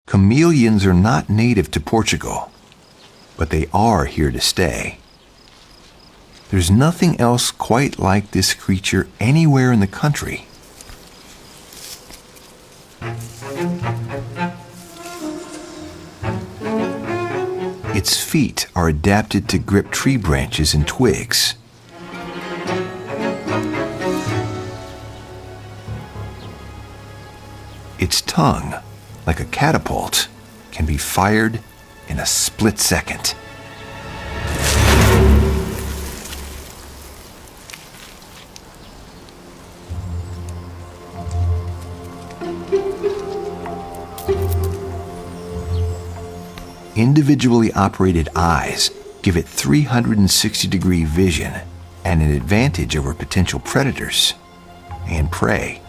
Chameleons are not native to Portugal, but they are here to stay. There's nothing else quite like this creature anywhere in the country. Its feet are adapted to grip tree branches and twigs. Its tongue, like a catapult, can be fired in a split second. Individually operated eyes give it 360-degree vision and an advantage over potential predators and prey.